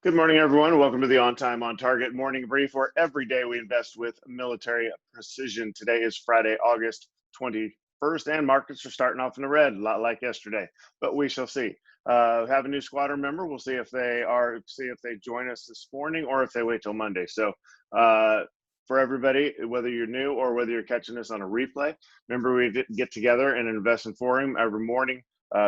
Good morning, everyone. Welcome to the On Time, On Target morning brief, where every day we invest with military precision. Today is Friday, August 21st, and markets are starting off in the red, a lot like yesterday, but we shall see. Have a new squadron member. We'll see if they join us this morning or if they wait till Monday. So for everybody, whether you're new or whether you're catching this on a replay, remember we get together in an investment forum every morning.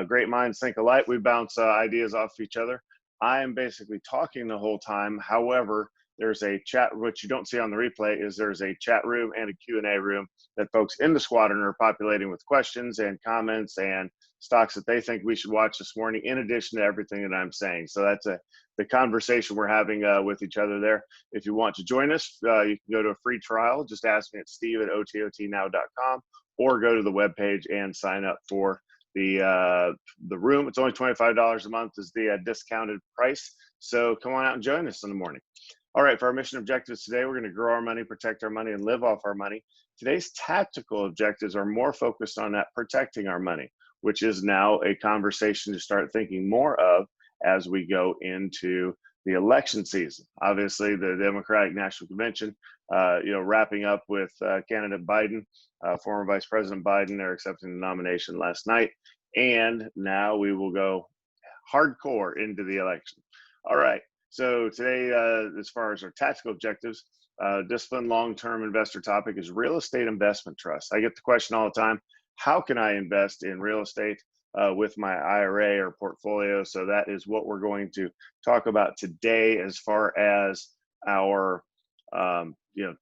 Great minds think alike. We bounce ideas off each other. I am basically talking the whole time. However, there's a chat, what you don't see on the replay is there's a chat room and a Q&A room that folks in the squadron are populating with questions and comments and stocks that they think we should watch this morning, in addition to everything that I'm saying. So that's the conversation we're having with each other there. If you want to join us, you can go to a free trial. Just ask me at steve@ototnow.com or go to the webpage and sign up for the room. It's only $25 a month is the discounted price. So come on out and join us in the morning. All right, for our mission objectives today, we're going to grow our money, protect our money, and live off our money. Today's tactical objectives are more focused on that protecting our money, which is now a conversation to start thinking more of as we go into the election season. Obviously, the Democratic National Convention, wrapping up with candidate Biden, former Vice President Biden, they're accepting the nomination last night. And now we will go hardcore into the election. All right. So today, as far as our tactical objectives, disciplined long-term investor topic is real estate investment trust. I get the question all the time, how can I invest in real estate with my IRA or portfolio? So that is what we're going to talk about today as far as our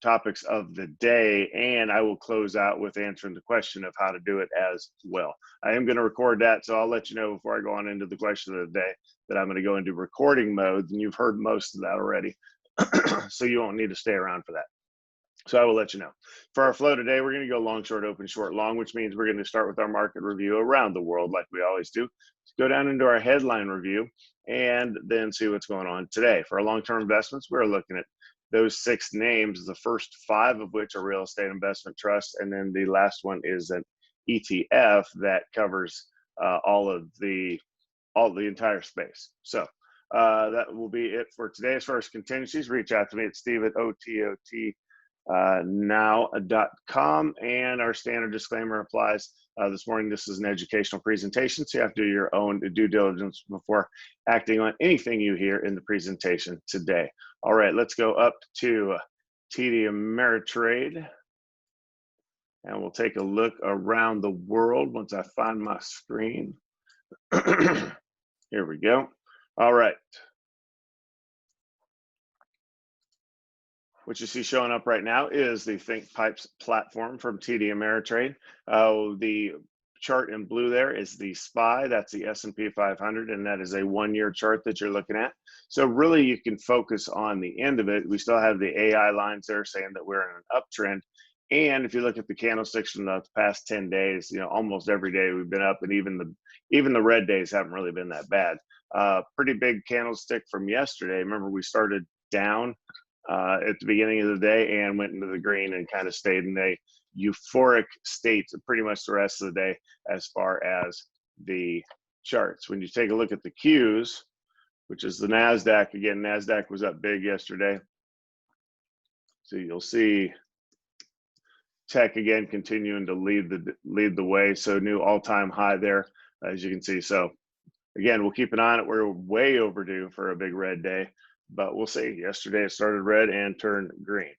topics of the day, and I will close out with answering the question of how to do it as well. I am going to record that, so I'll let you know before I go on into the question of the day that I'm going to go into recording mode, and you've heard most of that already, so you won't need to stay around for that. So I will let you know. For our flow today, we're going to go long, short, open, short, long, which means we're going to start with our market review around the world like we always do. Go down into our headline review and then see what's going on today. For our long-term investments, we're looking at those 6 names, the first 5 of which are real estate investment trusts, and then the last one is an ETF that covers all the entire space. So that will be it for today. As far as contingencies, reach out to me at steve@ototnow.com, and our standard disclaimer applies. This morning, this is an educational presentation, so you have to do your own due diligence before acting on anything you hear in the presentation today. All right, let's go up to TD Ameritrade, and we'll take a look around the world once I find my screen. Here we go. All right. What you see showing up right now is the ThinkPipes platform from TD Ameritrade. The chart in blue there is the SPY, that's the S&P 500, and that is a 1-year chart that you're looking at. So really you can focus on the end of it. We still have the AI lines there saying that we're in an uptrend. And if you look at the candlesticks from the past 10 days, almost every day we've been up, and even the red days haven't really been that bad. Pretty big candlestick from yesterday. Remember, we started down at the beginning of the day and went into the green and kind of stayed in a euphoric state pretty much the rest of the day as far as the charts. When you take a look at the Qs, which is the NASDAQ, again, NASDAQ was up big yesterday. So you'll see tech again continuing to lead the way. So new all-time high there, as you can see. So again, we'll keep an eye on it. We're way overdue for a big red day, but we'll see. Yesterday it started red and turned green.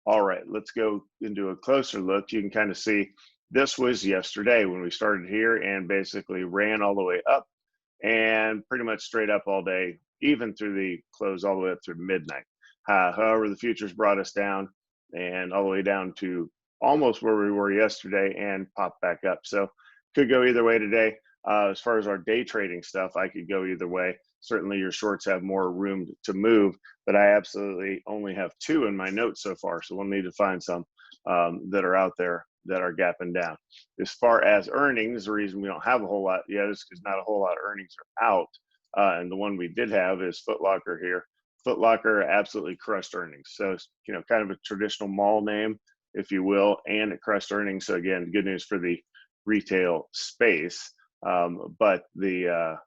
All right, let's go into a closer look. You can kind of see this was yesterday when we started here and basically ran all the way up and pretty much straight up all day, even through the close all the way up through midnight. However, the futures brought us down and all the way down to almost where we were yesterday and popped back up. So could go either way today. As far as our day trading stuff, I could go either way. Certainly your shorts have more room to move, but I absolutely only have 2 in my notes so far. So we'll need to find some that are out there that are gapping down. As far as earnings, the reason we don't have a whole lot yet is because not a whole lot of earnings are out. And the one we did have is Foot Locker here. Foot Locker absolutely crushed earnings. So, kind of a traditional mall name, if you will, and it crushed earnings. So again, good news for the retail space. But the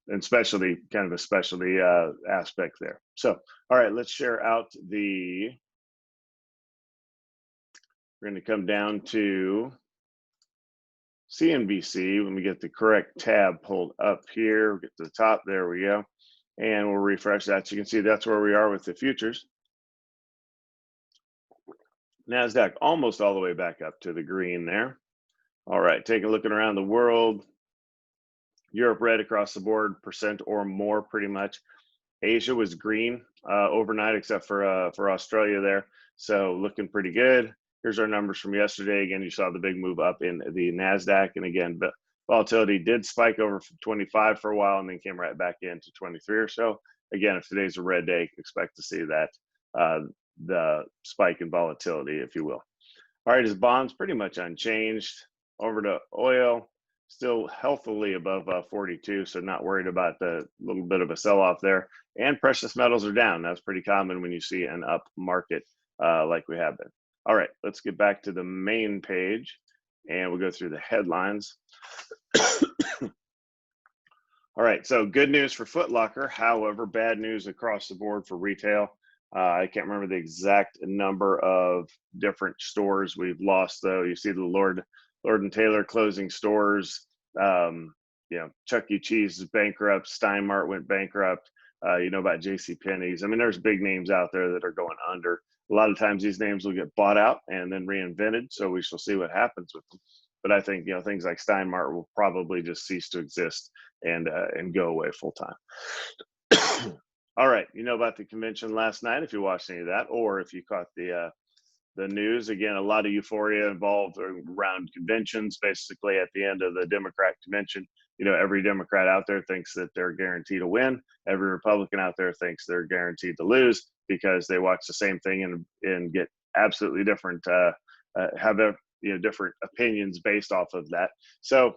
and specialty, kind of a specialty aspect there. So, all right, let's share out we're going to come down to CNBC. Let me get the correct tab pulled up here. We'll get to the top. There we go. And we'll refresh that. So you can see that's where we are with the futures. NASDAQ almost all the way back up to the green there. All right, taking a look around the world. Europe red across the board, percent or more pretty much. Asia was green overnight, except for Australia there. So looking pretty good. Here's our numbers from yesterday. Again, you saw the big move up in the NASDAQ. And again, volatility did spike over 25 for a while and then came right back into 23 or so. Again, if today's a red day, expect to see that the spike in volatility, if you will. All right, his bonds pretty much unchanged. Over to oil, still healthily above 42, so not worried about the little bit of a sell-off there. And precious metals are down. That's pretty common when you see an up market like we have been. All right, let's get back to the main page, and we'll go through the headlines. All right, so good news for Foot Locker. However, bad news across the board for retail. I can't remember the exact number of different stores we've lost, though. You see the Lord and Taylor closing stores. Chuck E. Cheese is bankrupt. Steinmart went bankrupt. You know about JCPenney's. I mean, there's big names out there that are going under. A lot of times these names will get bought out and then reinvented, so we shall see what happens with them. But I think things like Steinmart will probably just cease to exist and go away full time. All right, you know about the convention last night if you watched any of that, or if you caught the news. Again, a lot of euphoria involved around conventions. Basically, at the end of the Democrat convention, every Democrat out there thinks that they're guaranteed to win. Every Republican out there thinks they're guaranteed to lose because they watch the same thing and get absolutely different, have different opinions based off of that. So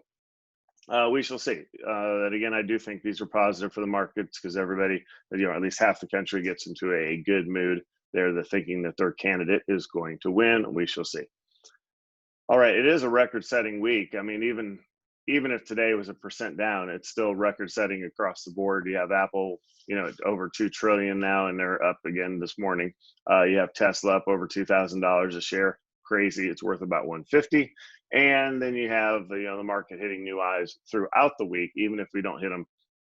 we shall see. And again, I do think these are positive for the markets because everybody, at least half the country gets into a good mood. They're thinking that their candidate is going to win. We shall see. All right, it is a record-setting week. I mean, even if today was 1% down, it's still record-setting across the board. You have Apple, over $2 trillion now, and they're up again this morning. You have Tesla up over $2,000 a share. Crazy. It's worth about $150. And then you have the market hitting new highs throughout the week, even if we don't hit them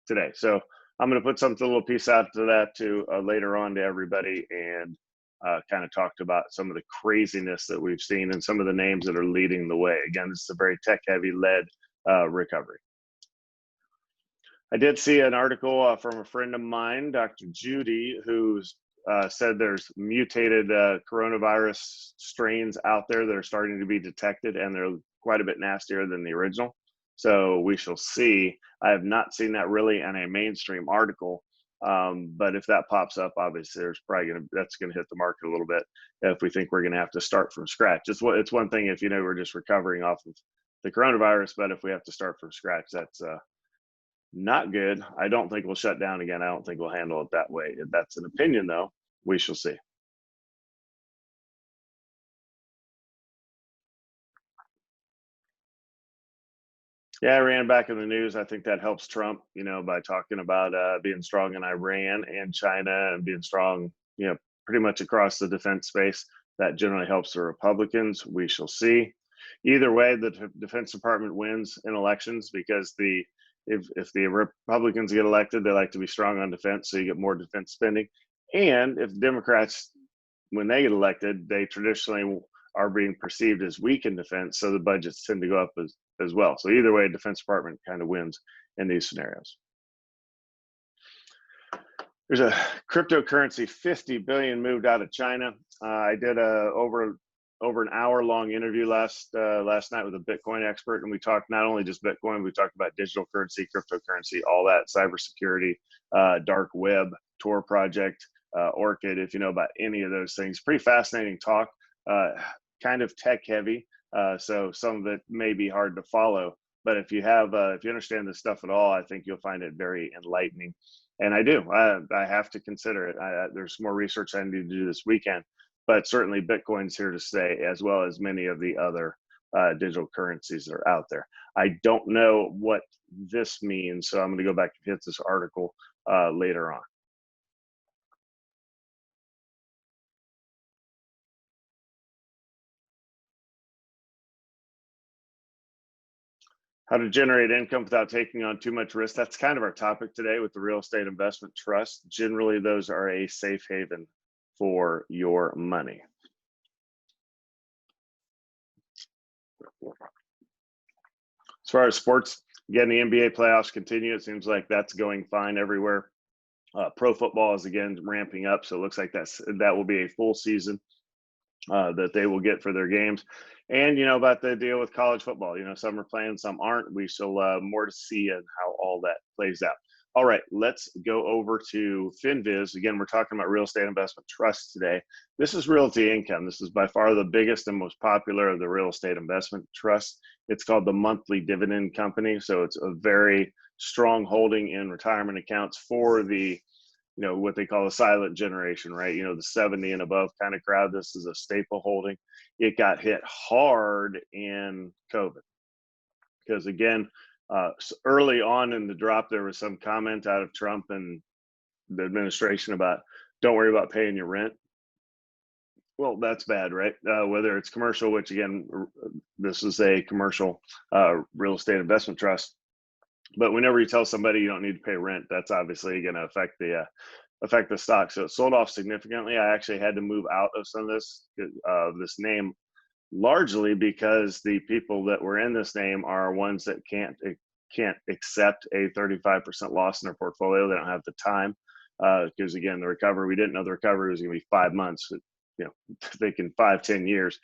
today. So I'm going to put a little piece out to that too later on to everybody, and kind of talked about some of the craziness that we've seen and some of the names that are leading the way. Again, this is a very tech-heavy led recovery. I did see an article from a friend of mine, Dr. Judy, who's said there's mutated coronavirus strains out there that are starting to be detected, and they're quite a bit nastier than the original. So we shall see. I have not seen that really in a mainstream article, but if that pops up, obviously that's going to hit the market a little bit if we think we're going to have to start from scratch. It's one thing if we're just recovering off of the coronavirus, but if we have to start from scratch, that's not good. I don't think we'll shut down again. I don't think we'll handle it that way. That's an opinion, though. We shall see. Yeah, Iran back in the news. I think that helps Trump, by talking about being strong in Iran and China and being strong, pretty much across the defense space. That generally helps the Republicans. We shall see. Either way, the Defense Department wins in elections because if the Republicans get elected, they like to be strong on defense, so you get more defense spending. And if Democrats, when they get elected, they traditionally are being perceived as weak in defense, so the budgets tend to go up as well. So either way, Defense Department kind of wins in these scenarios. There's a cryptocurrency 50 billion moved out of China. I did over an hour-long interview last night with a Bitcoin expert, and we talked not only just Bitcoin, we talked about digital currency, cryptocurrency, all that, cybersecurity, dark web, Tor project, Orchid. If you know about any of those things, pretty fascinating talk. Kind of tech-heavy, so some of it may be hard to follow. But if you understand this stuff at all, I think you'll find it very enlightening. And I do. I have to consider it. There's more research I need to do this weekend. But certainly Bitcoin's here to stay, as well as many of the other digital currencies that are out there. I don't know what this means, so I'm going to go back and hit this article later on. How to generate income without taking on too much risk. That's kind of our topic today with the real estate investment trust. Generally, those are a safe haven for your money. As far as sports, again, the NBA playoffs continue. It seems like that's going fine everywhere. Pro football is again ramping up, so it looks like that will be a full season that they will get for their games. And you know about the deal with college football. You know, some are playing, some aren't. We still more to see and how all that plays out. All right, let's go over to FinViz. Again, we're talking about real estate investment trusts today. This is Realty Income. This is by far the biggest and most popular of the real estate investment trusts. It's called the Monthly Dividend Company. So it's a very strong holding in retirement accounts for the, you know, what they call a silent generation, right? You know, the 70 and above kind of crowd. This is a staple holding. It got hit hard in COVID because, again, early on in the drop, there was some comment out of Trump and the administration about don't worry about paying your rent. Well, that's bad, right? Whether it's commercial, which again, this is a commercial real estate investment trust. But whenever you tell somebody you don't need to pay rent, that's obviously going to affect the stock. So it sold off significantly. I actually had to move out of some of this name, largely because the people that were in this name are ones that can't accept a 35% loss in their portfolio. They don't have the time because again, the recovery, we didn't know the recovery was going to be 5 months. You know, thinking 5-10 years.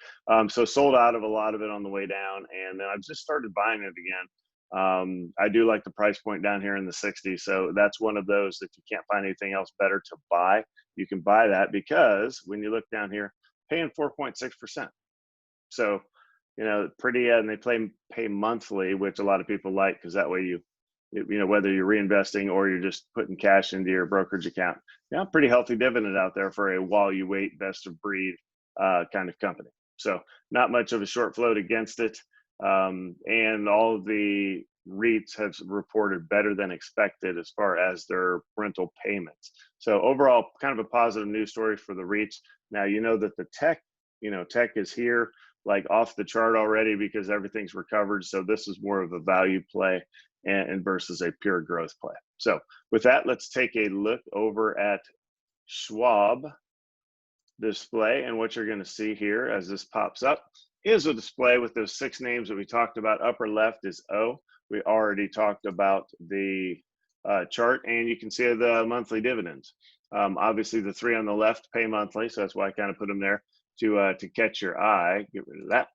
So sold out of a lot of it on the way down, and then I've just started buying it again. I do like the price point down here in the 60s. So that's one of those that you can't find anything else better to buy. You can buy that because when you look down here, paying 4.6%. So, you know, pretty, and they pay monthly, which a lot of people like because that way you know, whether you're reinvesting or you're just putting cash into your brokerage account, yeah, pretty healthy dividend out there for a while you wait, best of breed kind of company. So not much of a short float against it. And all of the REITs have reported better than expected as far as their rental payments. So overall, kind of a positive news story for the REITs. Now, you know that the tech is here like off the chart already because everything's recovered. So this is more of a value play and versus a pure growth play. So with that, let's take a look over at Schwab display. And what you're going to see here as this pops up is a display with those 6 names that we talked about. Upper left is O. We already talked about the chart, and you can see the monthly dividends. Obviously, the 3 on the left pay monthly, so that's why I kind of put them there to catch your eye. Get rid of that.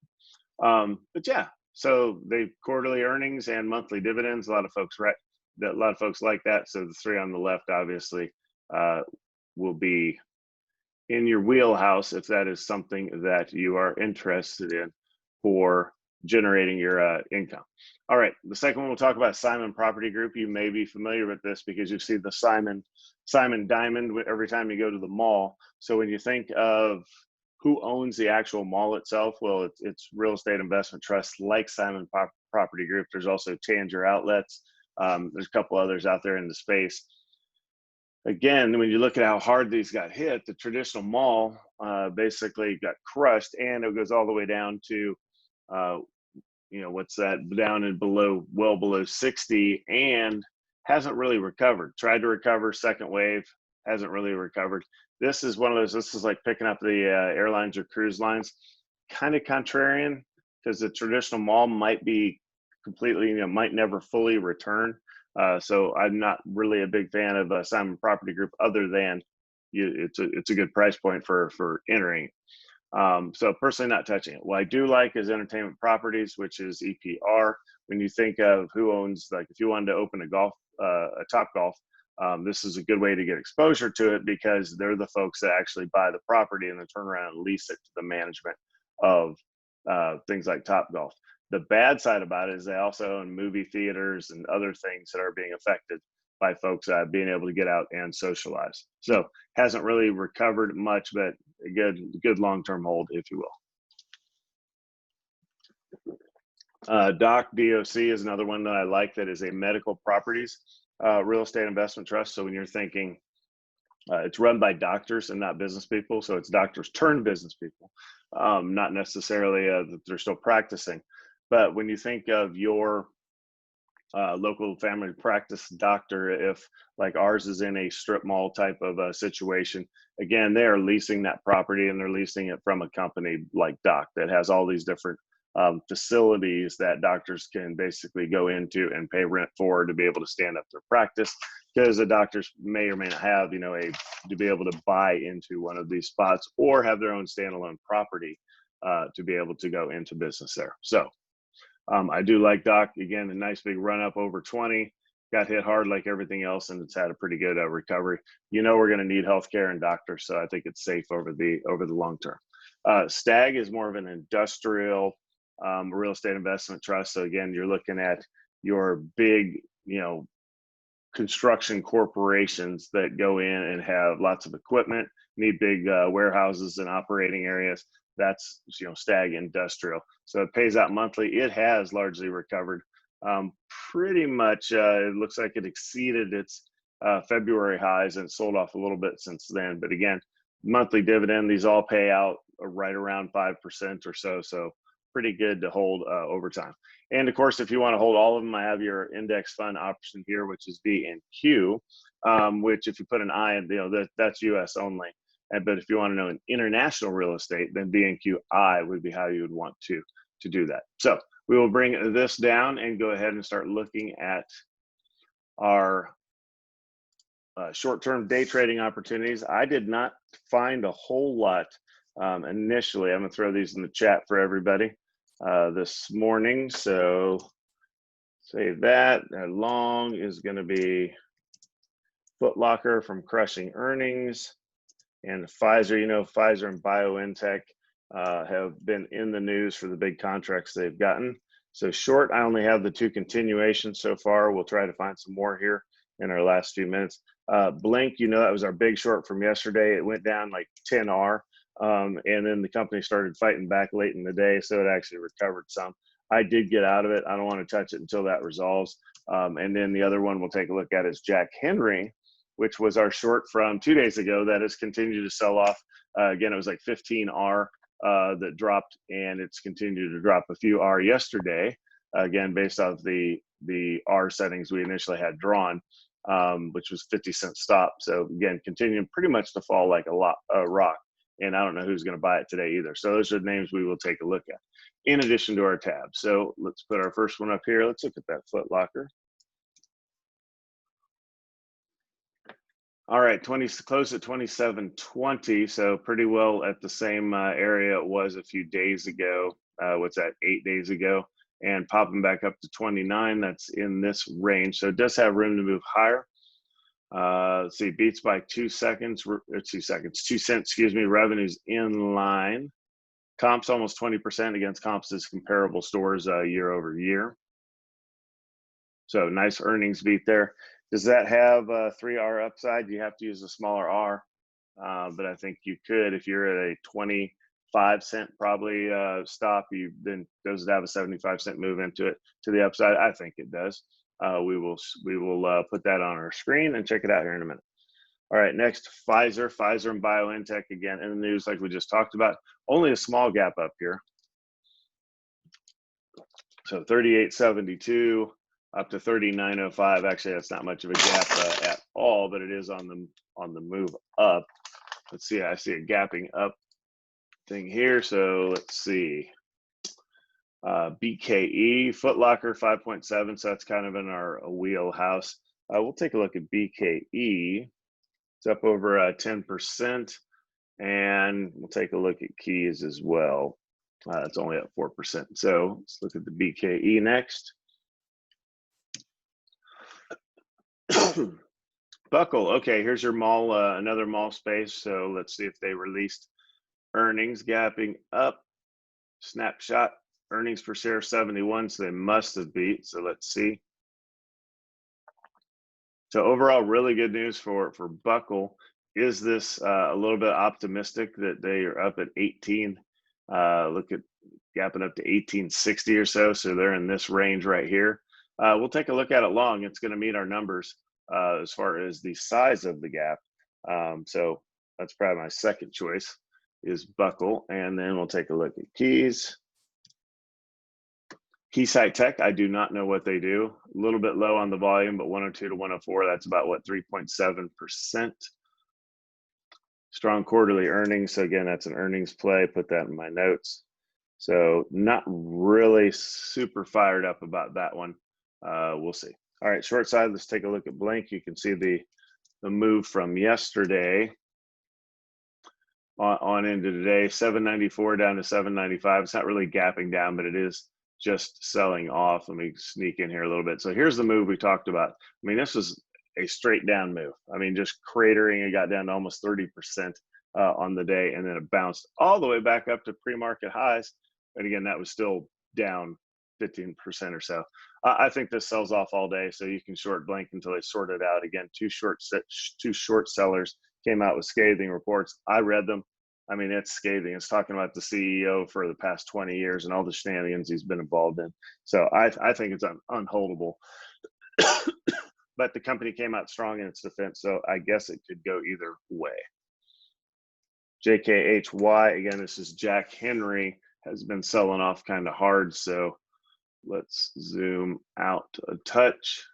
But yeah, so they quarterly earnings and monthly dividends. A lot of folks like that. So the 3 on the left obviously will be in your wheelhouse if that is something that you are interested in for generating your income. All right, the second one we'll talk about Simon Property Group. You may be familiar with this because you see the Simon Diamond every time you go to the mall. So when you think of who owns the actual mall itself, well, it's real estate investment trusts like Simon Property Group. There's also Tanger Outlets. There's a couple others out there in the space. Again, when you look at how hard these got hit, the traditional mall basically got crushed, and it goes all the way down to, what's that, down and well below 60, and hasn't really recovered. Tried to recover, second wave, hasn't really recovered. This is one of those, this is like picking up the airlines or cruise lines, kind of contrarian, because the traditional mall might be completely, might never fully return. So I'm not really a big fan of Simon Property Group, other than it's a good price point for entering. So personally not touching it. What I do like is Entertainment Properties, which is EPR. When you think of who owns, like if you wanted to open a Top Golf, this is a good way to get exposure to it because they're the folks that actually buy the property and then turn around and lease it to the management of things like Top Golf. The bad side about it is they also own movie theaters and other things that are being affected by folks being able to get out and socialize. So hasn't really recovered much, but a good long-term hold, if you will. DOC is another one that I like, that is a medical properties real estate investment trust. So when you're thinking, it's run by doctors and not business people. So it's doctors turned business people, not necessarily that they're still practicing. But when you think of your local family practice doctor, if like ours is in a strip mall type of a situation, again, they are leasing that property and they're leasing it from a company like Doc that has all these different facilities that doctors can basically go into and pay rent for to be able to stand up their practice, because the doctors may or may not have, to be able to buy into one of these spots or have their own standalone property to be able to go into business there. So I do like Doc. Again, a nice big run up over 20, got hit hard like everything else, and it's had a pretty good recovery. We're going to need healthcare and doctors, so I think it's safe over the long term. Stag is more of an industrial real estate investment trust. So again, you're looking at your big, construction corporations that go in and have lots of equipment, need big warehouses and operating areas. That's Stag Industrial. So it pays out monthly. It has largely recovered. Pretty much, it looks like it exceeded its February highs and sold off a little bit since then. But again, monthly dividend, these all pay out right around 5% or so. So pretty good to hold over time. And of course, if you want to hold all of them, I have your index fund option here, which is B&Q, which if you put an I in, that's US only. But if you want to know an international real estate, then B&QI would be how you would want to do that. So we will bring this down and go ahead and start looking at our short-term day trading opportunities. I did not find a whole lot initially. I'm going to throw these in the chat for everybody this morning. So save that. Long is going to be Foot Locker from crushing earnings. And Pfizer, Pfizer and BioNTech have been in the news for the big contracts they've gotten. So short, I only have the two continuations so far. We'll try to find some more here in our last few minutes. Blink, that was our big short from yesterday. It went down like 10R, and then the company started fighting back late in the day, so it actually recovered some. I did get out of it. I don't want to touch it until that resolves. And then the other one we'll take a look at is Jack Henry, which was our short from 2 days ago that has continued to sell off. Again, it was like 15R that dropped, and it's continued to drop a few R yesterday, again, based off the R settings we initially had drawn, which was 50-cent stop. So again, continuing pretty much to fall like a rock. And I don't know who's going to buy it today either. So those are the names we will take a look at in addition to our tab. So let's put our first one up here. Let's look at that Foot Locker. All right, closed at 27.20, so pretty well at the same area it was a few days ago. What's that, 8 days ago? And popping back up to 29, that's in this range. So it does have room to move higher. Let's see, beats by 2 seconds, 2 cents, excuse me, revenues in line. Comps almost 20% against comps as comparable stores year over year. So nice earnings beat there. Does that have a 3R upside? You have to use a smaller R, but I think you could if you're at a 25-cent probably stop. Then does it have a 75-cent move into it to the upside? I think it does. We will put that on our screen and check it out here in a minute. All right, next, Pfizer and BioNTech again in the news like we just talked about. Only a small gap up here. So 38.72. Up to 39.05. Actually, that's not much of a gap at all, but it is on the move up. Let's see. I see a gapping up thing here. So let's see. BKE, Foot Locker 5.7. So that's kind of in our wheelhouse. We'll take a look at BKE. It's up over 10%, and we'll take a look at Keys as well. It's only up 4%. So let's look at the BKE next. Buckle. Okay, here's your mall, another mall space. So let's see if they released earnings, gapping up. Snapshot earnings per share 71. So they must have beat. So let's see. So overall, really good news for Buckle. Is this a little bit optimistic that they are up at 18? Look at gapping up to 1860 or so. So they're in this range right here. We'll take a look at it long. It's going to meet our numbers as far as the size of the gap. So that's probably my second choice is buckle. And then we'll take a look at keys. Keysight Tech, I do not know what they do. A little bit low on the volume, but 102 to 104, that's about what, 3.7%. Strong quarterly earnings. So again, that's an earnings play. Put that in my notes. So not really super fired up about that one. We'll see. All right, short side, let's take a look at Blink. You can see the move from yesterday on into today, 794 down to 795. It's not really gapping down, but it is just selling off. Let me sneak in here a little bit. So here's the move we talked about. I mean, this was a straight down move. I mean, just cratering. It got down to almost 30% on the day, and then it bounced all the way back up to pre-market highs. And again, that was still down 15% or so. I think this sells off all day, so you can short Blink until they sort it out. Again, two short sellers came out with scathing reports. I read them. I mean, it's scathing. It's talking about the CEO for the past 20 years and all the shenanigans he's been involved in. So I think it's unholdable. But the company came out strong in its defense, so I guess it could go either way. JKHY, again, this is Jack Henry, has been selling off kind of hard, so let's zoom out a touch.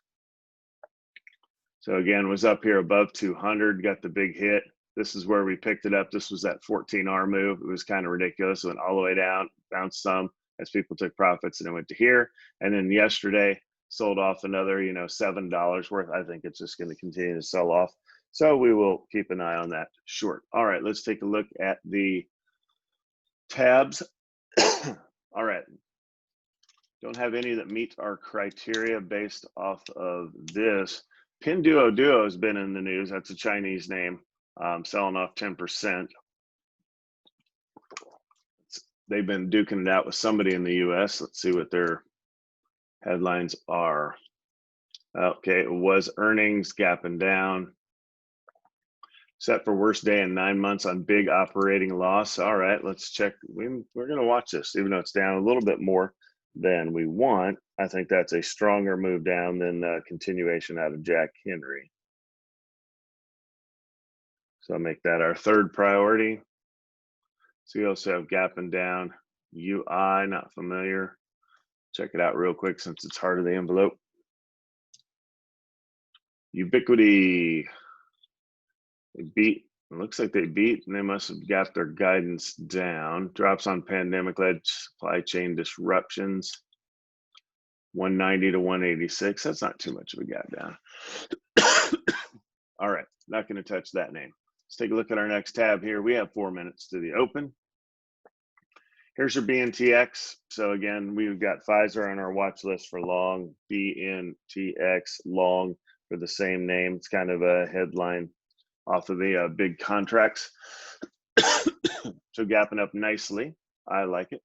So again, was up here above 200, got the big hit. This is where we picked it up. This was that 14R move. It was kind of ridiculous. It went all the way down, bounced some as people took profits, and it went to here. And then yesterday, sold off another, $7 worth. I think it's just going to continue to sell off. So we will keep an eye on that short. All right, let's take a look at the tabs. All right. Don't have any that meet our criteria based off of this. Pinduoduo has been in the news. That's a Chinese name, selling off 10%. They've been duking it out with somebody in the US. Let's see what their headlines are. Okay, it was earnings gapping down. Set for worst day in 9 months on big operating loss. All right, let's check. We're going to watch this, even though it's down a little bit more than we want. I think that's a stronger move down than continuation out of Jack Henry. So I'll make that our third priority. So we also have gapping down. UI, not familiar. Check it out real quick since it's heart of the envelope. Ubiquity. They beat. It looks like they beat, and they must have got their guidance down. Drops on pandemic-led supply chain disruptions. 190 to 186. That's not too much of a gap down. All right, not going to touch that name. Let's take a look at our next tab here. We have 4 minutes to the open. Here's your BNTX. So again, we've got Pfizer on our watch list for long. BNTX long for the same name. It's kind of a headline off of the big contracts. So gapping up nicely. I like it.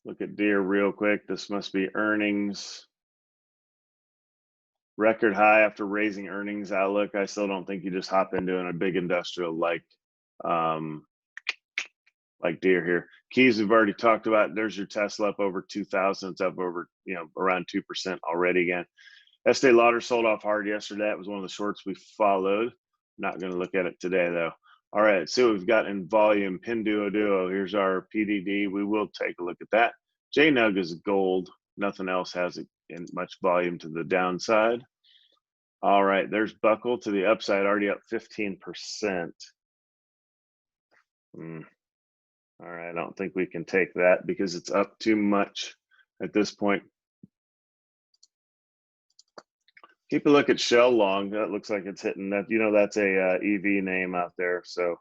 Look at Deere real quick. This must be earnings. Record high after raising earnings outlook. I still don't think you just hop into a big industrial like Deere here. Keys we've already talked about. There's your Tesla up over 2,000. It's up over around 2% already again. Estee Lauder sold off hard yesterday. It was one of the shorts we followed. Not going to look at it today though. All right, see what we've got in volume. Pinduoduo. Here's our PDD. We will take a look at that. JNUG is gold. Nothing else has it in much volume to the downside. All right, there's Buckle to the upside, already up 15%. All right, I don't think we can take that because it's up too much at this point. Keep a look at Shell long. That looks like it's hitting that. That's a EV name out there. So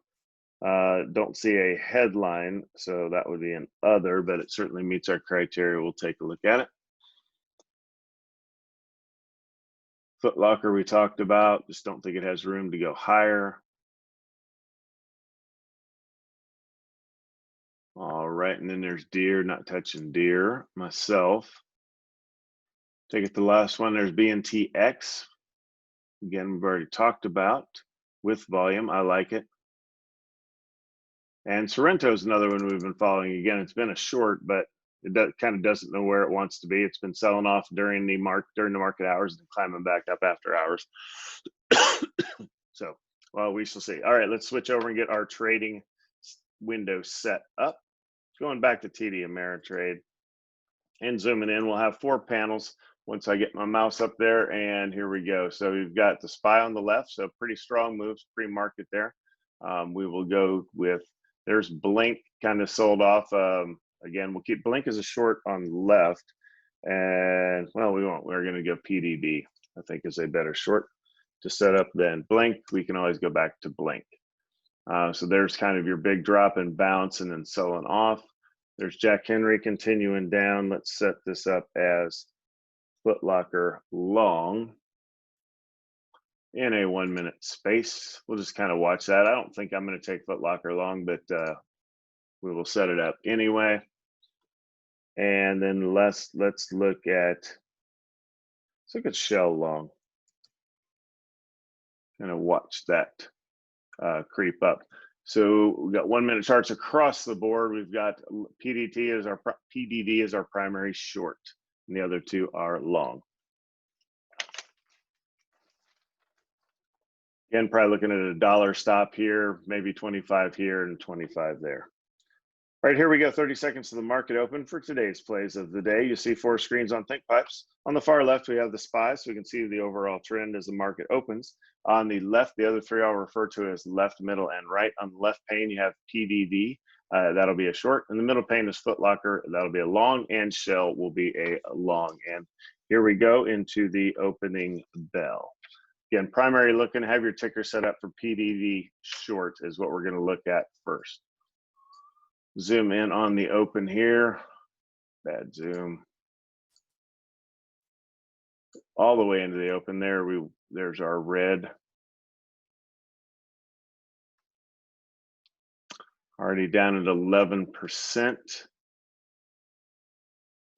don't see a headline. So that would be an other, but it certainly meets our criteria. We'll take a look at it. Foot Locker we talked about. Just don't think it has room to go higher. All right, and then there's Deere. Not touching Deere myself. Take it to the last one. There's BNTX. Again, we've already talked about with volume. I like it. And Sorrento is another one we've been following. Again, it's been a short, but it kind of doesn't know where it wants to be. It's been selling off during the market hours and climbing back up after hours. So, well, we shall see. All right, let's switch over and get our trading window set up. Going back to TD Ameritrade and zooming in, we'll have 4 panels once I get my mouse up there, and here we go. So we've got the SPY on the left, so pretty strong moves pre-market there. We will go with, there's Blink kind of sold off. Again, we'll keep Blink as a short on the left, and well, we won't. We're going to go PDD, I think, is a better short to set up than Blink. We can always go back to Blink. So there's kind of your big drop and bounce and then selling off. There's Jack Henry continuing down. Let's set this up as Foot Locker long in a 1 minute space. We'll just kind of watch that. I don't think I'm going to take Foot Locker long, but we will set it up anyway. And then let's look at Shell long. Kind of watch that creep up. So we've got 1 minute charts across the board. We've got PDD as our primary short, and the other 2 are long. Again, probably looking at a $1 stop here, maybe 25 here and 25 there. All right, here we go. 30 seconds to the market open for today's plays of the day. You see 4 screens on ThinkPipes. On the far left, we have the SPY, so we can see the overall trend as the market opens. On the left, the other 3 I'll refer to as left, middle, and right. On the left pane, you have PDD. That'll be a short. In the middle pane is Foot Locker. That'll be a long, and Shell will be a long. And here we go into the opening bell. Again, primary looking, have your ticker set up for PDD short is what we're going to look at first. Zoom in on the open here. Bad zoom. All the way into the open there. There's our red. Already down at 11%.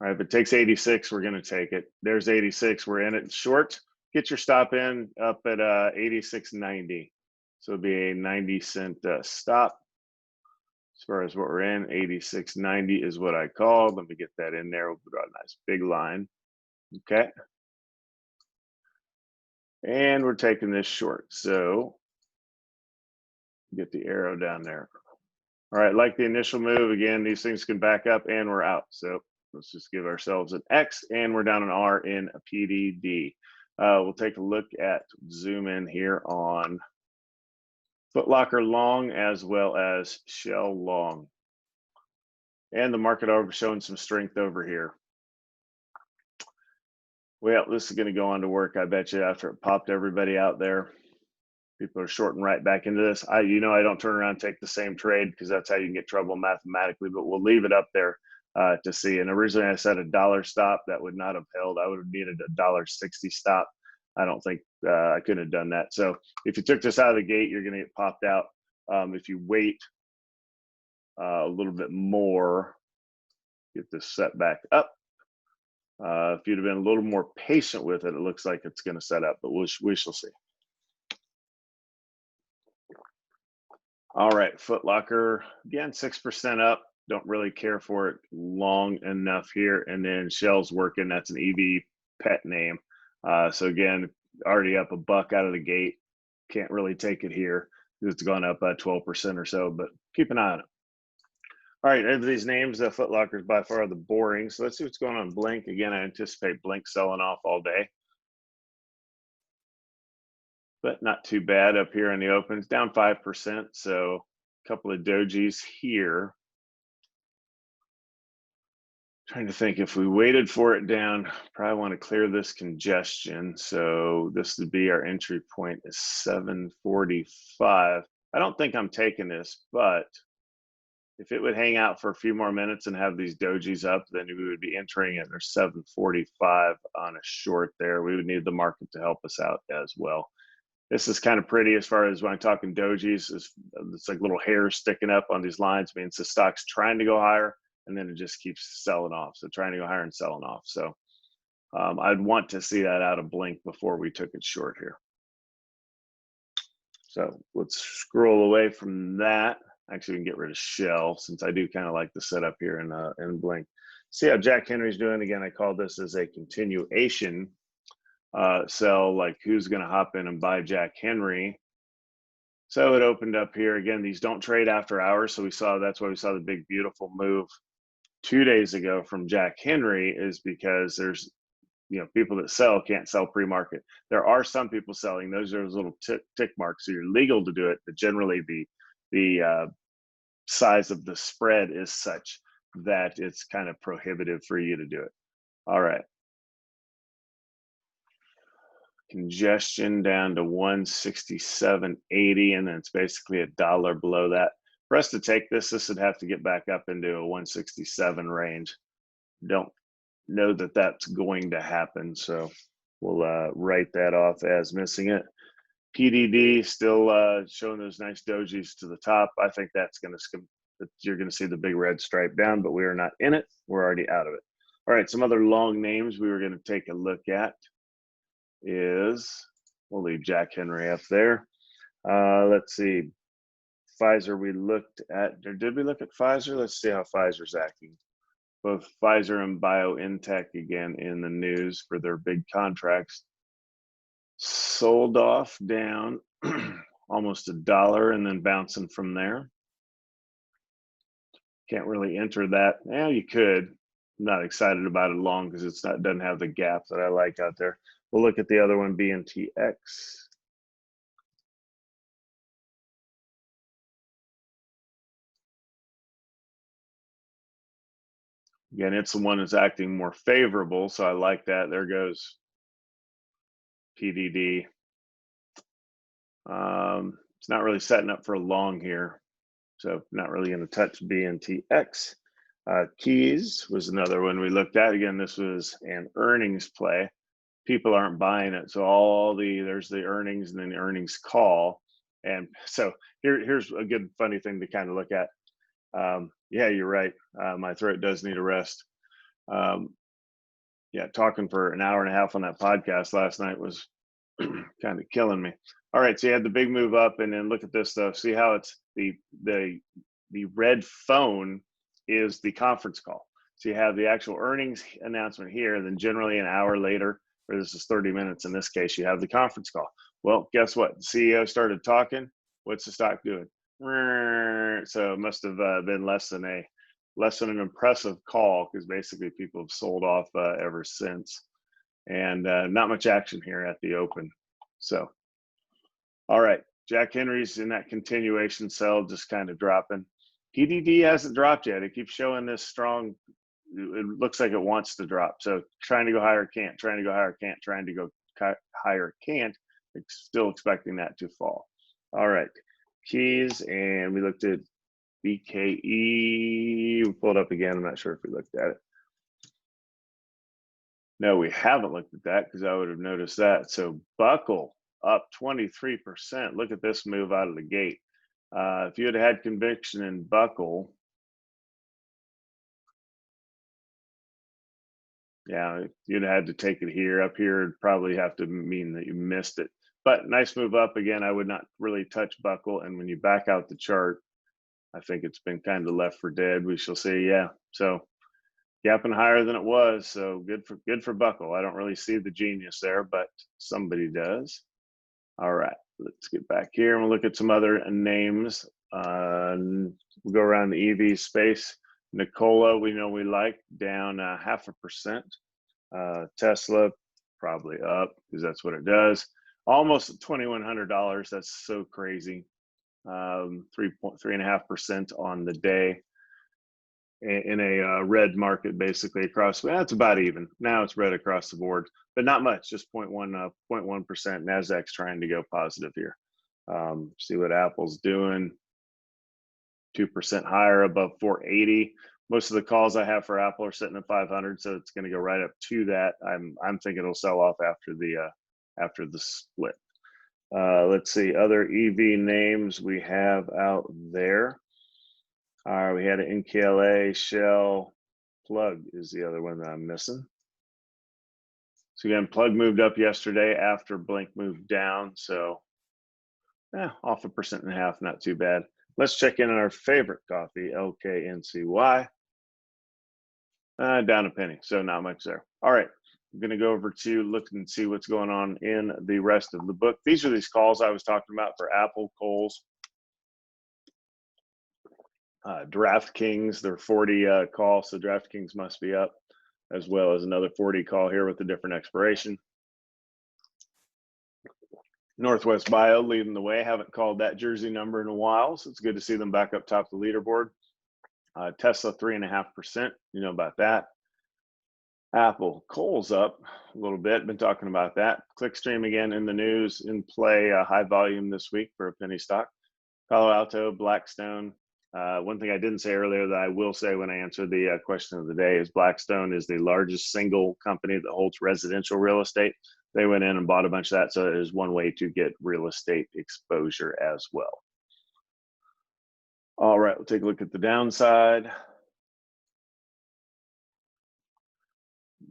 All right, if it takes 86, we're going to take it. There's 86. We're in it short. Get your stop in up at 86.90. So it'll be a 90-cent stop. As far as what we're in, 86.90 is what I called. Let me get that in there. We'll draw a nice big line. Okay. And we're taking this short. So get the arrow down there. All right, like the initial move, again, these things can back up and we're out. So let's just give ourselves an X and we're down an R in a PDD. We'll take a look at zoom in here on Foot Locker long as well as Shell long. And the market over showing some strength over here. Well, this is going to go on to work, I bet you, after it popped everybody out there. People are shorting right back into this. I don't turn around and take the same trade because that's how you can get trouble mathematically, but we'll leave it up there to see. And originally I said a $1 stop. That would not have held. I would have needed a $1.60 stop. I don't think I could have done that. So if you took this out of the gate, you're going to get popped out. If you wait a little bit more, get this set back up. If you'd have been a little more patient with it, it looks like it's going to set up, but we shall see. All right, Foot Locker, again, 6% up. Don't really care for it long enough here. And then Shell's working. That's an EV pet name. So again, already up $1 out of the gate. Can't really take it here. It's gone up 12% or so, but keep an eye on it. All right, of these names, Foot Locker is by far the boring. So let's see what's going on Blink. Again, I anticipate Blink selling off all day. But not too bad up here in the open. It's down 5%, so a couple of dojis here. Trying to think if we waited for it down, probably want to clear this congestion. So this would be our entry point is 745. I don't think I'm taking this, but if it would hang out for a few more minutes and have these dojis up, then we would be entering at 745 on a short there. We would need the market to help us out as well. This is kind of pretty as far as when I'm talking dojis. It's like little hairs sticking up on these lines. Means the stock's trying to go higher, and then it just keeps selling off. So trying to go higher and selling off. So I'd want to see that out of Blink before we took it short here. So let's scroll away from that. Actually, we can get rid of Shell since I do kind of like the setup here in Blink. See how Jack Henry's doing. Again, I call this as a continuation sell, like who's going to hop in and buy Jack Henry. So it opened up here. Again, these don't trade after hours. So that's why we saw the big, beautiful move 2 days ago from Jack Henry, is because there's, people that sell can't sell pre-market. There are some people selling. Those are those little tick marks. So you're legal to do it, but generally the size of the spread is such that it's kind of prohibitive for you to do it. All right. Congestion down to 167.80, and then it's basically $1 below that. For us to take this would have to get back up into a 167 range. Don't know that that's going to happen, so we'll write that off as missing it. PDD still showing those nice dojis to the top. I think that's going to you're going to see the big red stripe down, but we are not in it. We're already out of it. All right, some other long names we were going to take a look at is, we'll leave Jack Henry up there. Let's see, Pfizer we looked at, or did we look at Pfizer? Let's see how Pfizer's acting. Both Pfizer and BioNTech again in the news for their big contracts. Sold off down almost $1 and then bouncing from there. Can't really enter that. Yeah, you could. I'm not excited about it long because doesn't have the gap that I like out there. We'll look at the other one, BNTX. Again, it's the one that's acting more favorable, so I like that. There goes PDD. It's not really setting up for a long here, so not really going to touch BNTX. Keys was another one we looked at. Again, this was an earnings play. People aren't buying it, so there's the earnings and then the earnings call. And so here's a good funny thing to kind of look at. Yeah, you're right. My throat does need a rest. Yeah, talking for an hour and a half on that podcast last night was kind of killing me. All right, so you had the big move up, and then look at this stuff. See how it's the red phone is the conference call. So you have the actual earnings announcement here, and then generally an hour later, or this is 30 minutes in this case, you have the conference call. Well, guess what? The CEO started talking. What's the stock doing? So it must have been less than an impressive call, because basically people have sold off ever since, and not much action here at the open. So, all right, Jack Henry's in that continuation sell, just kind of dropping. PDD hasn't dropped yet. It keeps showing this strong. It looks like it wants to drop. So trying to go higher, can't. Trying to go higher, can't. Trying to go higher, can't. Still expecting that to fall. All right, keys, and we looked at BKE. We pulled up again. I'm not sure if we looked at it. No, we haven't looked at that because I would have noticed that. So Buckle up 23%. Look at this move out of the gate. If you had conviction in Buckle, yeah, you'd have had to take it here. Up here, it'd probably have to mean that you missed it. But nice move up again. I would not really touch Buckle. And when you back out the chart, I think it's been kind of left for dead. We shall see. Yeah. So gapping higher than it was. So good for Buckle. I don't really see the genius there, but somebody does. All right, let's get back here and we'll look at some other names. We'll go around the EV space. Nikola, we know we like, down 0.5%. Tesla, probably up because that's what it does. Almost $2,100. That's so crazy. 3.5% on the day in a red market, basically across. That's about even. Now it's red across the board, but not much. Just 0.1%. Nasdaq's trying to go positive here. See what Apple's doing. 2% higher, above 480. Most of the calls I have for Apple are sitting at 500, so it's going to go right up to that. I'm thinking it'll sell off after the split. Let's see other EV names we have out there. We had an NKLA, Shell, Plug is the other one that I'm missing. So again, Plug moved up yesterday after Blink moved down. So off 1.5%, not too bad. Let's check in on our favorite coffee, LKNCY. Down a penny, so not much there. All right, I'm going to go over to look and see what's going on in the rest of the book. These are these calls I was talking about for Apple, Kohl's, DraftKings. They're 40 call, so DraftKings must be up, as well as another 40 call here with a different expiration. Northwest Bio leading the way. Haven't called that jersey number in a while, so it's good to see them back up top of the leaderboard. Tesla 3.5%. You know about that. Apple, Kohl's up a little bit. Been talking about that. Clickstream again in the news, in play, high volume this week for a penny stock. Palo Alto, Blackstone. One thing I didn't say earlier that I will say when I answer the question of the day is Blackstone is the largest single company that holds residential real estate. They went in and bought a bunch of that, so it is one way to get real estate exposure as well. All right, we'll take a look at the downside.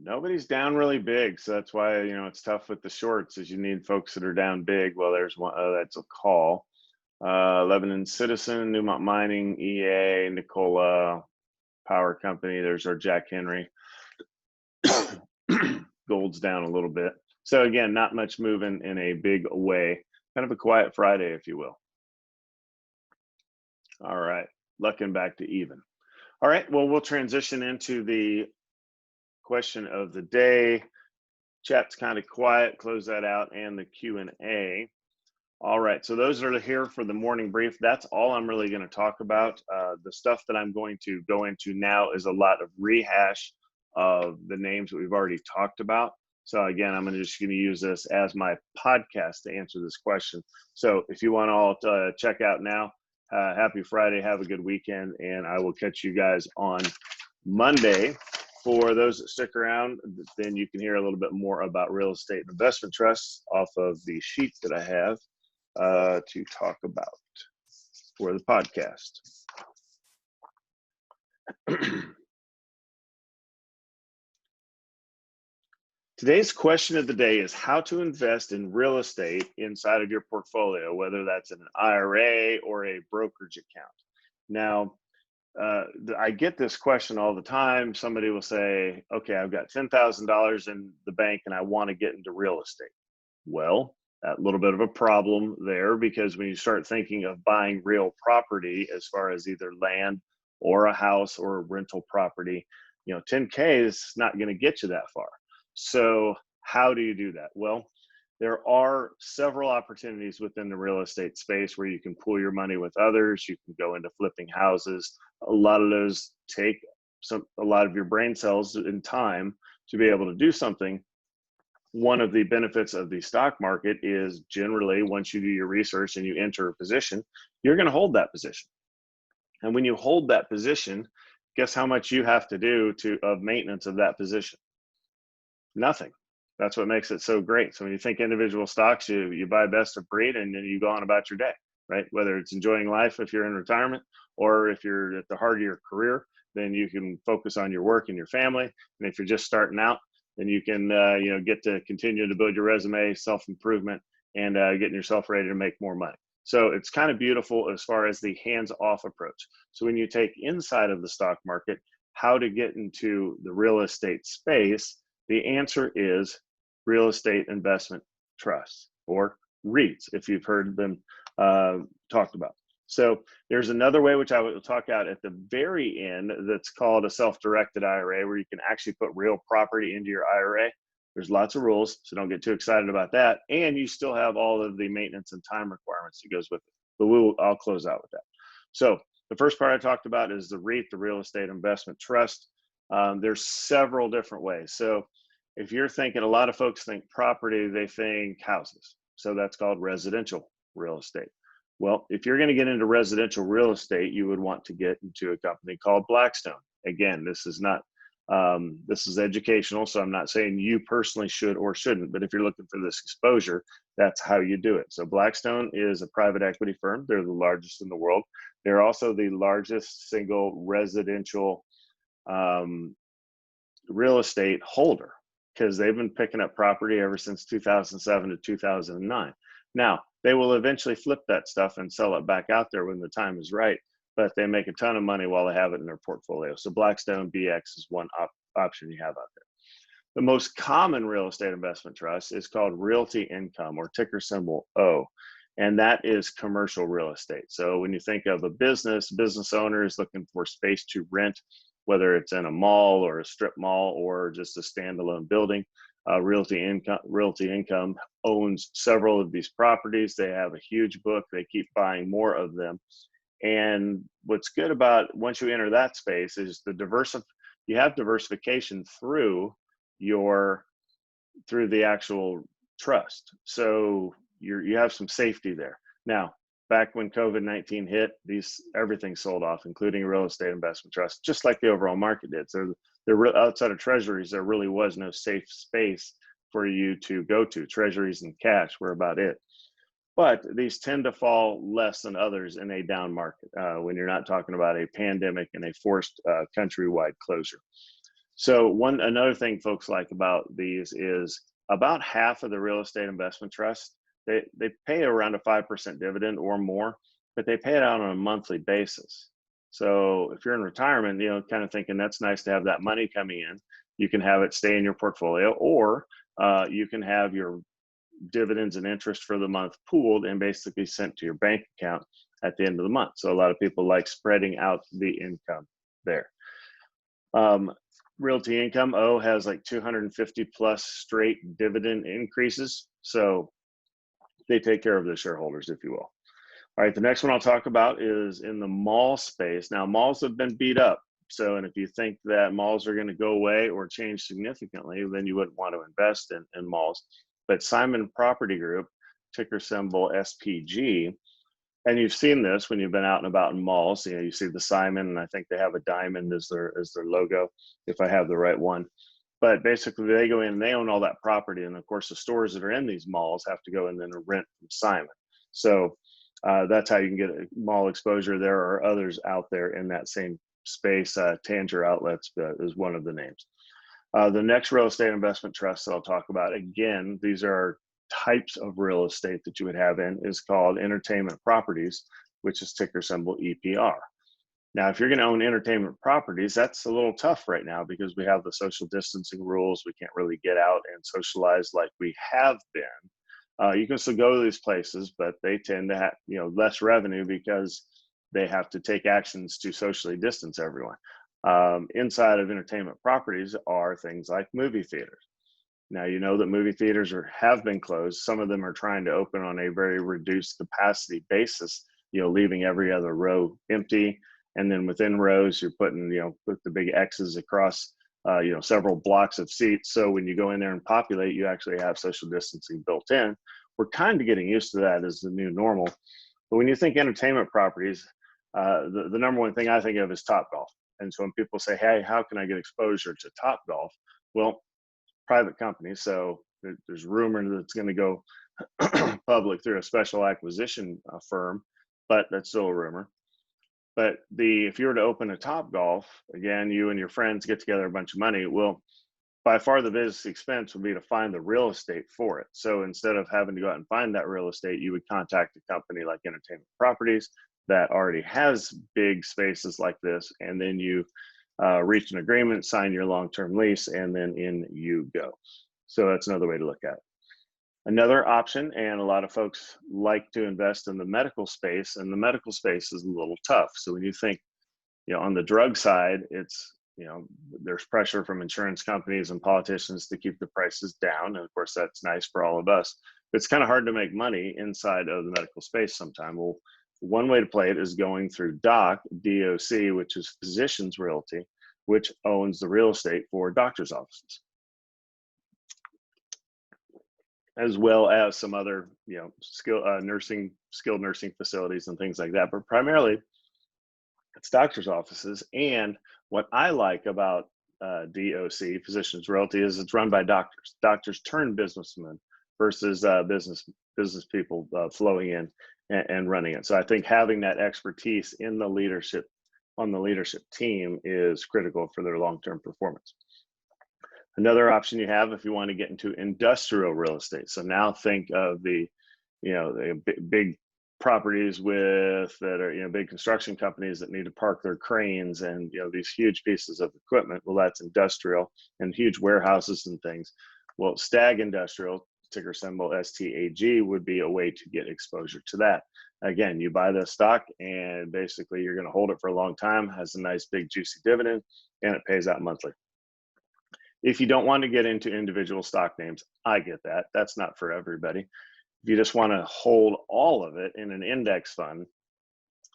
Nobody's down really big, so that's why it's tough with the shorts. Is you need folks that are down big. Well, there's one. That's a call. Lebanon Citizen, Newmont Mining, EA, Nikola Power Company. There's our Jack Henry. Gold's down a little bit. So again, not much moving in a big way. Kind of a quiet Friday, if you will. All right, looking back to even. All right, well, we'll transition into the question of the day. Chat's kind of quiet. Close that out, and the Q&A. All right, so those are here for the morning brief. That's all I'm really going to talk about. The stuff that I'm going to go into now is a lot of rehash of the names that we've already talked about. So again, I'm just going to use this as my podcast to answer this question. So if you want to all check out now, happy Friday, have a good weekend, and I will catch you guys on Monday. For those that stick around, then you can hear a little bit more about real estate investment trusts off of the sheet that I have to talk about for the podcast. Today's question of the day is how to invest in real estate inside of your portfolio, whether that's in an IRA or a brokerage account. Now, I get this question all the time. Somebody will say, okay, I've got $10,000 in the bank and I want to get into real estate. Well, a little bit of a problem there, because when you start thinking of buying real property, as far as either land or a house or a rental property, $10K is not going to get you that far. So how do you do that? Well, there are several opportunities within the real estate space where you can pool your money with others. You can go into flipping houses. A lot of those take a lot of your brain cells and time to be able to do something. One of the benefits of the stock market is generally once you do your research and you enter a position, you're going to hold that position. And when you hold that position, guess how much you have to do of maintenance of that position? Nothing. That's what makes it so great. So when you think individual stocks, you buy best of breed and then you go on about your day, right? Whether it's enjoying life if you're in retirement, or if you're at the heart of your career, then you can focus on your work and your family. And if you're just starting out, then you can get to continue to build your resume, self-improvement, and getting yourself ready to make more money. So it's kind of beautiful as far as the hands-off approach. So when you take inside of the stock market, how to get into the real estate space, the answer is real estate investment trusts, or REITs, if you've heard them talked about. So there's another way, which I will talk out at the very end, that's called a self-directed IRA, where you can actually put real property into your IRA. There's lots of rules, so don't get too excited about that. And you still have all of the maintenance and time requirements that goes with it. But I'll close out with that. So the first part I talked about is the REIT, the real estate investment trust. There's several different ways. So if you're thinking, a lot of folks think property, they think houses. So that's called residential real estate. Well, if you're going to get into residential real estate, you would want to get into a company called Blackstone. Again, this is not, this is educational, so I'm not saying you personally should or shouldn't, but if you're looking for this exposure, that's how you do it. So Blackstone is a private equity firm. They're the largest in the world. They're also the largest single residential real estate holder, because they've been picking up property ever since 2007 to 2009. Now, They will eventually flip that stuff and sell it back out there when the time is right, but they make a ton of money while they have it in their portfolio. So Blackstone BX is one option you have out there. The most common real estate investment trust is called Realty Income, or ticker symbol O, and that is commercial real estate. So when you think of a business owner is looking for space to rent, whether it's in a mall or a strip mall or just a standalone building. Realty Income owns several of these properties. They have a huge book. They keep buying more of them. And what's good about once you enter that space is you have diversification through the actual trust. So you have some safety there. Now, back when COVID-19 hit, everything sold off, including real estate investment trusts, just like the overall market did. So outside of treasuries, there really was no safe space for you to go to. Treasuries and cash were about it. But these tend to fall less than others in a down market when you're not talking about a pandemic and a forced countrywide closure. So another thing folks like about these is about half of the real estate investment trust, they pay around a 5% dividend or more, but they pay it out on a monthly basis. So if you're in retirement, kind of thinking that's nice to have that money coming in, you can have it stay in your portfolio, or you can have your dividends and interest for the month pooled and basically sent to your bank account at the end of the month. So a lot of people like spreading out the income there. Realty Income O has like 250 plus straight dividend increases. So they take care of the shareholders, if you will. All right, the next one I'll talk about is in the mall space. Now, malls have been beat up. So, and if you think that malls are going to go away or change significantly, then you wouldn't want to invest in malls. But Simon Property Group, ticker symbol SPG, and you've seen this when you've been out and about in malls. You see the Simon, and I think they have a diamond as their logo, if I have the right one. But basically, they go in and they own all that property, and of course, the stores that are in these malls have to go in and rent from Simon. So that's how you can get a mall exposure. There are others out there in that same space. Tanger Outlets is one of the names. The next real estate investment trust that I'll talk about, again, these are types of real estate that you would have in, is called Entertainment Properties, which is ticker symbol EPR. Now, if you're going to own entertainment properties, that's a little tough right now because we have the social distancing rules. We can't really get out and socialize like we have been. You can still go to these places, but they tend to have less revenue because they have to take actions to socially distance everyone. Inside of entertainment properties are things like movie theaters. Now, you know that movie theaters have been closed. Some of them are trying to open on a very reduced capacity basis, leaving every other row empty. And then within rows, you're putting, put the big X's across, several blocks of seats. So when you go in there and populate, you actually have social distancing built in. We're kind of getting used to that as the new normal. But when you think entertainment properties, the number one thing I think of is Topgolf. And so when people say, hey, how can I get exposure to Topgolf? Well, private company. So there's rumor that it's going to go public through a special acquisition firm, but that's still a rumor. But if you were to open a Topgolf, again, you and your friends get together a bunch of money. Well, by far the biggest expense would be to find the real estate for it. So instead of having to go out and find that real estate, you would contact a company like Entertainment Properties that already has big spaces like this, and then you reach an agreement, sign your long-term lease, and then in you go. So that's another way to look at it. Another option, and a lot of folks like to invest in the medical space, and the medical space is a little tough. So when you think, on the drug side, it's, there's pressure from insurance companies and politicians to keep the prices down. And of course, that's nice for all of us. It's kind of hard to make money inside of the medical space sometime. Well, one way to play it is going through DOC, which is Physicians Realty, which owns the real estate for doctor's offices, as well as some other, skilled nursing facilities and things like that. But primarily, it's doctor's offices. And what I like about DOC, Physicians Realty, is it's run by doctors. Doctors turn businessmen versus business people flowing in and running it. So I think having that expertise on the leadership team is critical for their long-term performance. Another option you have if you want to get into industrial real estate. So now think of the big properties that are, big construction companies that need to park their cranes and, these huge pieces of equipment. Well, that's industrial, and huge warehouses and things. Well, Stag Industrial, ticker symbol STAG, would be a way to get exposure to that. Again, you buy the stock and basically you're going to hold it for a long time, has a nice big juicy dividend, and it pays out monthly. If you don't want to get into individual stock names, I get that. That's not for everybody. If you just want to hold all of it in an index fund,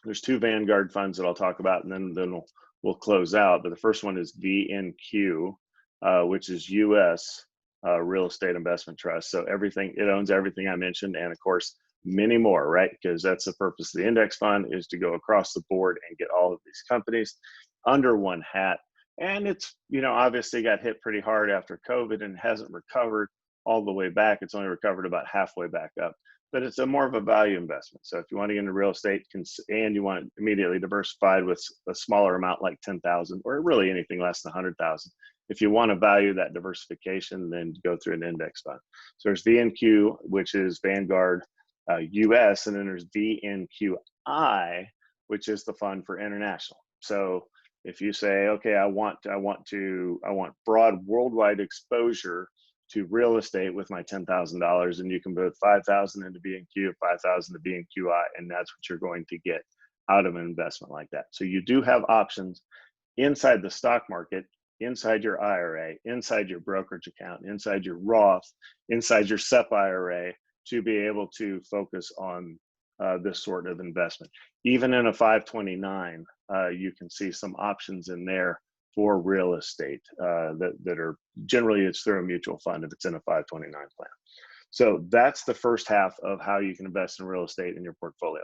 there's 2 Vanguard funds that I'll talk about, and then we'll close out. But the first one is VNQ, which is U.S. Real Estate Investment Trust. So it owns everything I mentioned, and of course, many more, right? Because that's the purpose of the index fund, is to go across the board and get all of these companies under one hat. And it's, obviously got hit pretty hard after COVID and hasn't recovered all the way back. It's only recovered about halfway back up, but it's more of a value investment. So if you want to get into real estate and you want it immediately diversified with a smaller amount like 10,000, or really anything less than 100,000, if you want to value that diversification, then go through an index fund. So there's VNQ, which is Vanguard US, and then there's VNQI, which is the fund for international. So if you say, okay, I want broad worldwide exposure to real estate with my $10,000, and you can put 5,000 into VNQ, 5,000 to VNQI, and that's what you're going to get out of an investment like that. So you do have options inside the stock market, inside your IRA, inside your brokerage account, inside your Roth, inside your SEP IRA, to be able to focus on this sort of investment. Even in a 529, you can see some options in there for real estate that are generally, it's through a mutual fund if it's in a 529 plan. So that's the first half of how you can invest in real estate in your portfolio.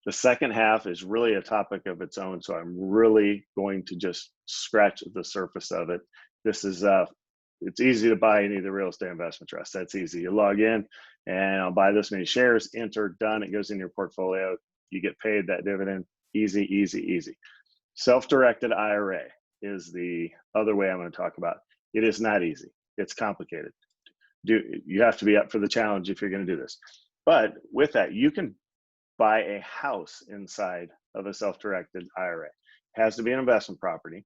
The second half is really a topic of its own, so I'm really going to just scratch the surface of it. This is it's easy to buy any of the real estate investment trusts. That's easy. You log in and I'll buy this many shares, enter, done. It goes in your portfolio. You get paid that dividend. Easy, easy, easy. Self-directed IRA is the other way I'm going to talk about. It is not easy. It's complicated. You have to be up for the challenge if you're going to do this. But with that, you can buy a house inside of a self-directed IRA. It has to be an investment property.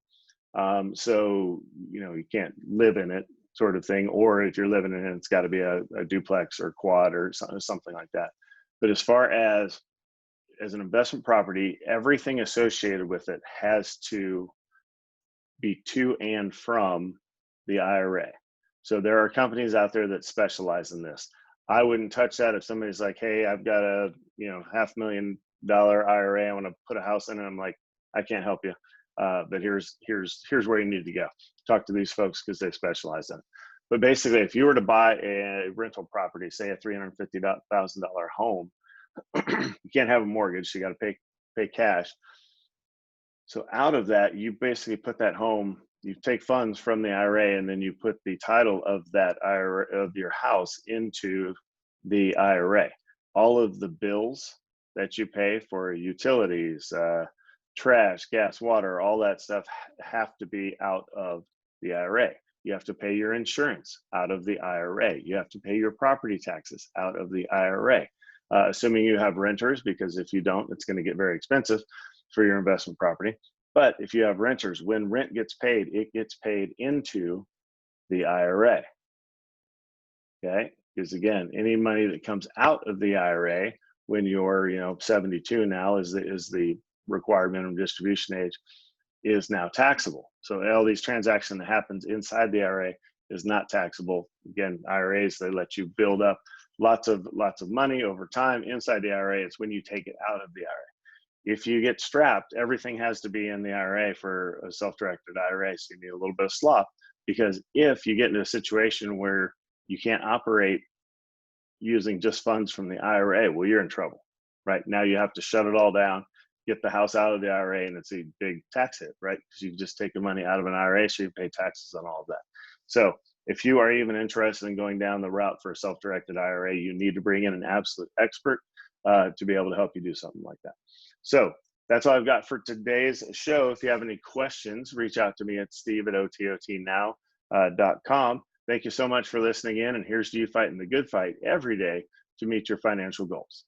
So, you can't live in it, sort of thing. Or if you're living in it, it's got to be a duplex or quad or something like that. But as far as an investment property, everything associated with it has to be to and from the IRA. So there are companies out there that specialize in this. I wouldn't touch that if somebody's like, hey, I've got a $500,000 IRA, I want to put a house in it. I'm like, I can't help you. But here's where you need to go. Talk to these folks because they specialize in it. But basically, if you were to buy a rental property, say a $350,000 home, you can't have a mortgage, so you got to pay cash. So out of that, you basically put that home, you take funds from the IRA, and then you put the title of that IRA, of your house, into the IRA. All of the bills that you pay for utilities, trash, gas, water, all that stuff have to be out of the IRA. You have to pay your insurance out of the IRA. You have to pay your property taxes out of the IRA, assuming you have renters, because if you don't, it's going to get very expensive for your investment property. But if you have renters, when rent gets paid, it gets paid into the IRA. Okay, because again, any money that comes out of the IRA when you're 72 now is the required minimum distribution age, is now taxable. So all these transactions that happens inside the IRA is not taxable. Again, IRAs, they let you build up lots of money over time inside the IRA. It's when you take it out of the IRA. If you get strapped, everything has to be in the IRA for a self-directed IRA. So you need a little bit of slop, because if you get into a situation where you can't operate using just funds from the IRA, well, you're in trouble. Right now, you have to shut it all down, get the house out of the IRA, and it's a big tax hit, right? Because you've just taken money out of an IRA, so you pay taxes on all of that. So if you are even interested in going down the route for a self-directed IRA, you need to bring in an absolute expert to be able to help you do something like that. So that's all I've got for today's show. If you have any questions, reach out to me at steve@ototnow.com. Thank you so much for listening in, and here's to you fighting the good fight every day to meet your financial goals.